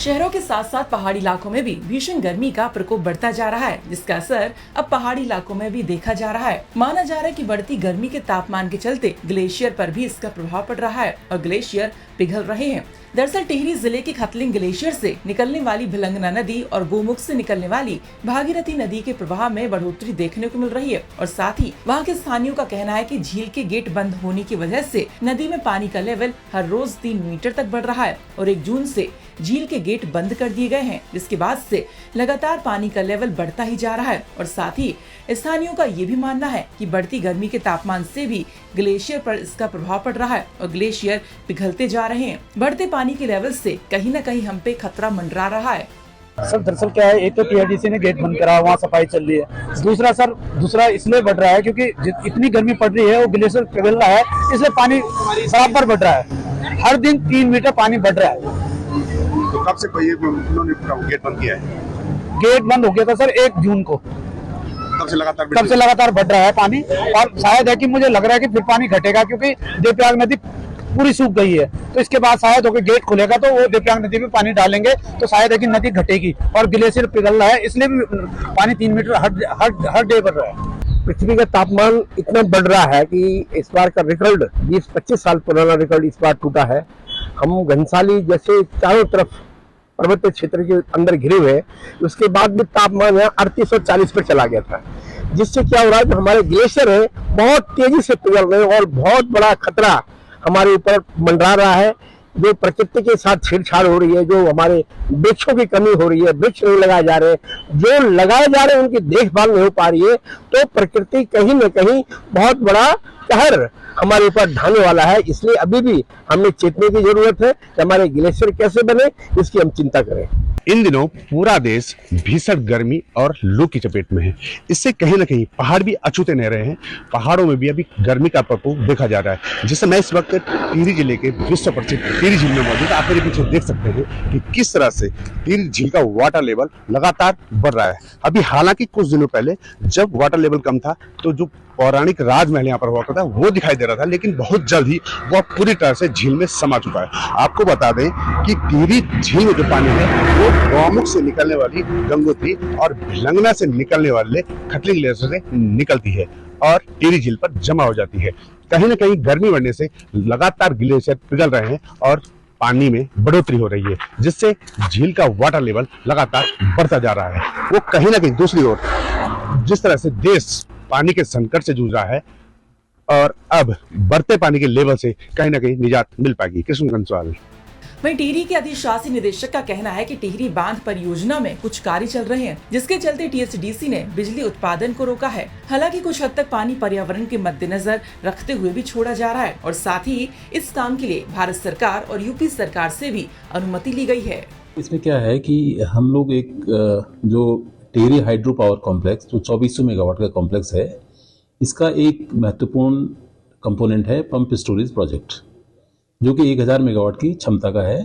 शहरों के साथ साथ पहाड़ी इलाकों में भी भीषण गर्मी का प्रकोप बढ़ता जा रहा है, जिसका असर अब पहाड़ी इलाकों में भी देखा जा रहा है। माना जा रहा है कि बढ़ती गर्मी के तापमान के चलते ग्लेशियर पर भी इसका प्रभाव पड़ रहा है और ग्लेशियर पिघल रहे हैं। दरअसल टिहरी जिले के खतलिंग ग्लेशियर से निकलने वाली भिलंगना नदी और गोमुख से निकलने वाली भागीरथी नदी के प्रवाह में बढ़ोतरी देखने को मिल रही है और साथ ही वहां के स्थानियों का कहना है कि झील के गेट बंद होने की वजह से नदी में पानी का लेवल हर रोज 3 मीटर तक बढ़ रहा है और 1 जून से झील के गेट बंद कर दिए गए हैं, जिसके बाद से लगातार पानी का लेवल बढ़ता ही जा रहा है और साथ ही स्थानियों का ये भी मानना है कि बढ़ती गर्मी के तापमान से भी ग्लेशियर पर इसका प्रभाव पड़ रहा है और ग्लेशियर पिघलते जा रहे हैं। बढ़ते पानी के लेवल से कहीं न कहीं हम पे खतरा मंडरा रहा है। सर दरअसल क्या है, एक तो टीआरडीसी ने गेट बंद करा, वहाँ सफाई चल रही है। दूसरा इसलिए बढ़ रहा है क्योंकि इतनी गर्मी पड़ रही है, वो ग्लेशियर पिघल रहा है, इसलिए पानी बराबर बढ़ रहा है। हर दिन 3 मीटर पानी बढ़ रहा है। तो कब से उन्होंने गेट बंद किया है? गेट बंद हो गया था सर 1 जून को। तब से लगातार बढ़ रहा है पानी और शायद है कि मुझे लग रहा है कि फिर पानी घटेगा क्योंकि देवप्रयाग नदी पूरी सूख गई है। तो इसके बाद शायद होकर गेट खुलेगा तो वो देवप्रयाग नदी में पानी डालेंगे तो शायद है कि नदी घटेगी और ग्लेशियर पिघल रहा है, इसलिए भी पानी 3 मीटर हर डे बढ़ रहा है। पृथ्वी का तापमान इतना बढ़ रहा है कि इस बार का रिकॉर्ड 20-25 साल पुराना रिकॉर्ड इस बार टूटा है। हम घनसाली जैसे चारों तरफ पर्वतीय क्षेत्र के अंदर घिरे हुए, उसके बाद भी तापमान 3840 पर चला गया था, जिससे क्या हो रहा है कि हमारे ग्लेशियर है बहुत तेजी से पिघल रहे हैं और बहुत बड़ा खतरा हमारे ऊपर मंडरा रहा है। जो प्रकृति के साथ छेड़छाड़ हो रही है, जो हमारे वृक्षों की कमी हो रही है, वृक्ष नहीं लगाए जा रहे, जो लगाए जा रहे हैं उनकी देखभाल नहीं हो पा रही है, तो प्रकृति कहीं न कहीं बहुत बड़ा कहर हमारे ऊपर ढाने वाला है। इसलिए अभी भी हमें चेतने की जरूरत है कि हमारे ग्लेशियर कैसे बने, इसकी हम चिंता करें। इन दिनों पूरा देश भीषण गर्मी और लू की चपेट में है। इससे कहीं ना कहीं पहाड़ भी अछूते नहीं रहे हैं। पहाड़ों में भी अभी गर्मी का प्रकोप देखा जा रहा है, जिससे मैं इस वक्त टिहरी जिले के विश्व प्रसिद्ध टिहरी झील में मौजूद। आप मेरे पीछे देख सकते हैं कि किस तरह से टिहरी झील का वाटर लेवल लगातार बढ़ रहा है। अभी हालांकि कुछ दिनों पहले जब वाटर लेवल कम था तो जो पौराणिक राजमहल यहाँ पर हुआ करता वो दिखाई दे रहा था, लेकिन बहुत जल्द ही वह पूरी तरह से झील में समा चुका है। आपको बता दें कि टिहरी झील में जो पानी है वो गौमुख से निकलने वाली गंगोत्री और भिलंगना से निकलने वाले खतलिंग ग्लेशियर से निकलती है और टिहरी झील पर जमा हो जाती है। कहीं ना कहीं गर्मी बढ़ने से लगातार ग्लेशियर पिघल रहे हैं और पानी में बढ़ोतरी हो रही है, जिससे झील का वाटर लेवल लगातार बढ़ता जा रहा है। वो कहीं ना कहीं दूसरी ओर जिस तरह से देश पानी के संकट से जूझ रहा है और अब बढ़ते पानी के लेवल से कहीं ना कहीं निजात मिल पाएगी। कृष्ण कंसवाल। वहीं टिहरी के अधिशासी निदेशक का कहना है कि टिहरी बांध परियोजना में कुछ कार्य चल रहे हैं, जिसके चलते टीएचडीसी ने बिजली उत्पादन को रोका है। हालांकि कुछ हद तक पानी पर्यावरण के मद्देनजर रखते हुए भी छोड़ा जा रहा है और साथ ही इस काम के लिए भारत सरकार और यूपी सरकार से भी अनुमति ली गई है। इसमें क्या है कि हम लोग एक जो टिहरी हाइड्रो पावर कॉम्प्लेक्स जो 2400 मेगावाट का कॉम्प्लेक्स है, इसका एक महत्वपूर्ण कंपोनेंट है पंप स्टोरेज प्रोजेक्ट, जो कि 1000 मेगावाट की क्षमता का है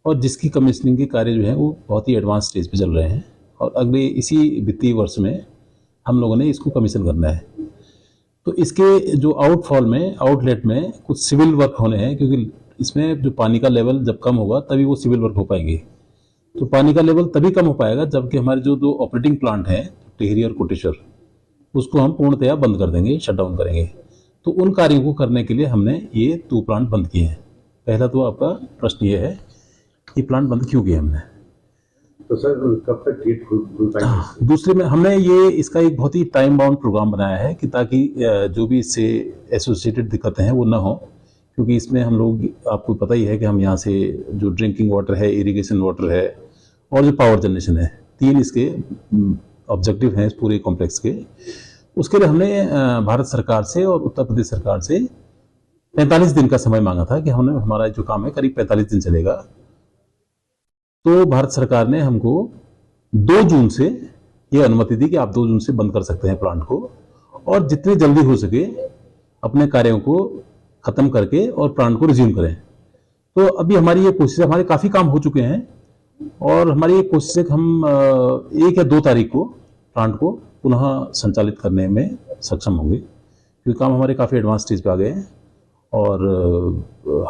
और जिसकी कमीशनिंग के कार्य जो है वो बहुत ही एडवांस स्टेज पे चल रहे हैं और अगले इसी वित्तीय वर्ष में हम लोगों ने इसको कमीशन करना है। तो इसके जो आउटलेट में कुछ सिविल वर्क होने हैं, क्योंकि इसमें जो पानी का लेवल जब कम होगा तभी वो सिविल वर्क हो पाएंगे। तो पानी का लेवल तभी कम हो पाएगा जबकि हमारे जो 2 ऑपरेटिंग प्लांट हैं टिहरी और कोटेश्वर, उसको हम पूर्णतया बंद कर देंगे, शट डाउन करेंगे। तो उन कार्यों को करने के लिए हमने ये 2 प्लांट बंद किए हैं। पहला तो आपका प्रश्न ये है कि प्लांट बंद क्यों किए हमने, तो सर कब तक गेट खुल पाएंगे? दूसरे में हमने इसका एक बहुत ही टाइम बाउंड प्रोग्राम बनाया है कि ताकि जो भी इससे एसोसिएटेड दिक्कतें हैं वो ना हो, क्योंकि इसमें हम लोग, आपको पता ही है कि हम यहाँ से जो ड्रिंकिंग वाटर है, इरिगेशन वाटर है और जो पावर जनरेशन है, 3 इसके ऑब्जेक्टिव हैं इस पूरे कॉम्प्लेक्स के। उसके लिए हमने भारत सरकार से और उत्तर प्रदेश सरकार से 45 दिन का समय मांगा था कि हमारा जो काम है करीब 45 दिन चलेगा। तो भारत सरकार ने हमको 2 जून से ये अनुमति दी कि आप 2 जून से बंद कर सकते हैं प्लांट को और जितनी जल्दी हो सके अपने कार्यों को खत्म करके और प्लांट को रिज्यूम करें। तो अभी हमारी ये कोशिश, हमारे काफ़ी काम हो चुके हैं और हमारी ये कोशिश है कि हम 1 या 2 तारीख को प्लांट को पुनः संचालित करने में सक्षम होंगे, क्योंकि काम हमारे काफ़ी एडवांस स्टेज पे आ गए हैं और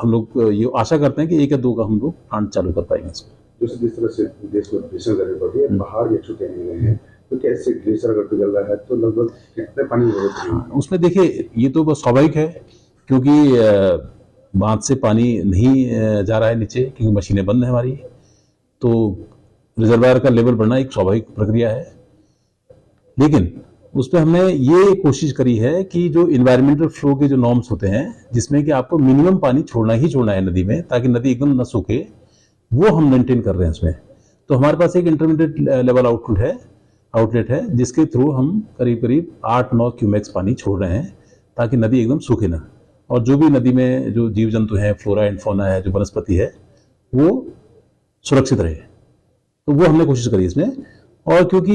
हम लोग ये आशा करते हैं कि 1 या 2 का हम लोग प्लांट चालू कर पाएंगे इसमें। जिस तरह से देश में भीषण गर्मी बढ़ रही है, पहाड़ भी अछूते नहीं रहे हैं, तो क्या इससे ग्लेशियर अगर पिघल रहा है तो लगभग कितने पानी की जरूरत है? उसमें देखिए ये तो बस स्वाभाविक है, क्योंकि बांध से पानी नहीं जा रहा है नीचे, क्योंकि मशीनें बंद है हमारी, तो रिजर्वायर का लेवल बढ़ना एक स्वाभाविक प्रक्रिया है। लेकिन उसमें हमने ये कोशिश करी है कि जो इन्वायरमेंटल फ्लो के जो नॉर्म्स होते हैं, जिसमें कि आपको मिनिमम पानी छोड़ना ही छोड़ना है नदी में, ताकि नदी एकदम न सूखे, वो हम मेंटेन कर रहे हैं उसमें। तो हमारे पास एक इंटरमीडिएट लेवल आउटलेट है जिसके थ्रू हम करीब करीब 8-9 क्यूमेक्स पानी छोड़ रहे हैं, ताकि नदी एकदम सूखे ना, और जो भी नदी में जो जीव जंतु हैं, फ्लोरा एंड फौना है, जो वनस्पति है, वो सुरक्षित रहे। तो वो हमने कोशिश करी इसमें। और क्योंकि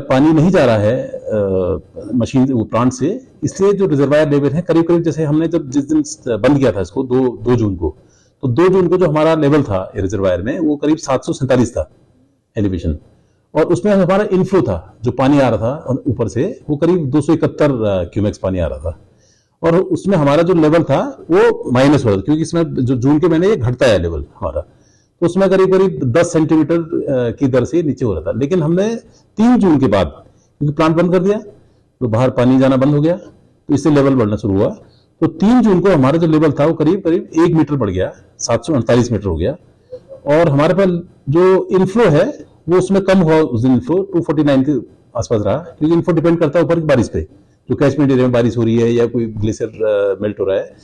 पानी नहीं जा रहा है मशीन वो प्लांट से, इसलिए जो रिजर्वायर लेवल है करीब करीब, जैसे हमने जब जिस दिन बंद किया था इसको 2 जून को, तो 2 जून को जो हमारा लेवल था रिजर्वायर में, वो करीब 747 था एलिवेशन, और उसमें हमारा इनफ्लो था, जो पानी आ रहा था ऊपर से, वो करीब 271 क्यूमेक्स पानी आ रहा था, और उसमें हमारा जो लेवल था वो माइनस हो रहा था, क्योंकि इसमें जो जून के महीने ये घटता है लेवल हमारा, तो उसमें करीब करीब 10 सेंटीमीटर की दर से नीचे हो रहा था। लेकिन हमने 3 जून के बाद, क्योंकि प्लांट बंद कर दिया तो बाहर पानी जाना बंद हो गया, तो इससे लेवल बढ़ना शुरू हुआ। तो 3 जून को हमारा जो लेवल था वो करीब करीब 1 मीटर बढ़ गया, 748 मीटर हो गया, और हमारे पास जो इनफ्लो है वो उसमें कम हुआ। उस दिन इनफ्लो 249 के आसपास रहा, क्योंकि इनफ्लो डिपेंड करता है ऊपर की बारिश पे, जो कैचमेंट एरिया में बारिश हो रही है या कोई ग्लेशियर मेल्ट हो रहा है।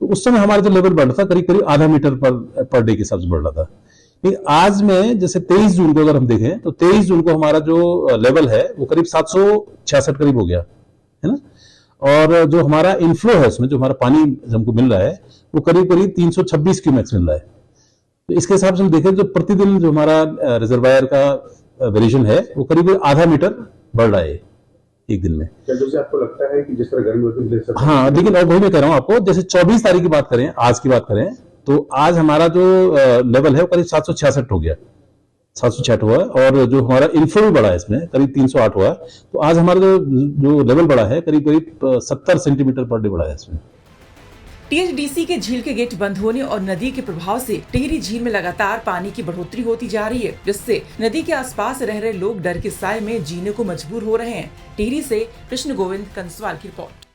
तो उस समय हमारा जो लेवल बढ़ रहा था करीब करीब आधा मीटर पर डे के हिसाब से बढ़ रहा था। लेकिन आज में जैसे 23 जून को अगर हम देखें, तो 23 जून को हमारा जो लेवल है वो करीब 766 करीब हो गया है ना, और जो हमारा इनफ्लो है उसमें जो हमारा पानी हमको मिल रहा है वो करीब करीब 326 क्यूमेक्स मिल रहा है। तो इसके हिसाब से हम देखें, जो प्रतिदिन जो हमारा रिजर्वायर का वेरिएशन है वो करीब आधा मीटर बढ़ रहा है एक दिन में। क्या जैसे आपको लगता है कि जिस तरह गर्मी होती है, हाँ, लेकिन और वही मैं कह रहा हूँ आपको, जैसे 24 तारीख की बात करें, आज की बात करें, तो आज हमारा जो लेवल है वो करीब 766 हो गया, 766 हुआ, और जो हमारा इनफ्लो भी बढ़ा है इसमें करीब 308 हुआ। तो आज हमारा जो लेवल बढ़ा है करीब करीब 70 सेंटीमीटर पर डे बढ़ा है इसमें। टीएचडीसी के झील के गेट बंद होने और नदी के प्रभाव से टिहरी झील में लगातार पानी की बढ़ोतरी होती जा रही है, जिससे नदी के आसपास रह रहे लोग डर के साए में जीने को मजबूर हो रहे हैं। टिहरी से कृष्ण गोविंद कंसवाल की रिपोर्ट।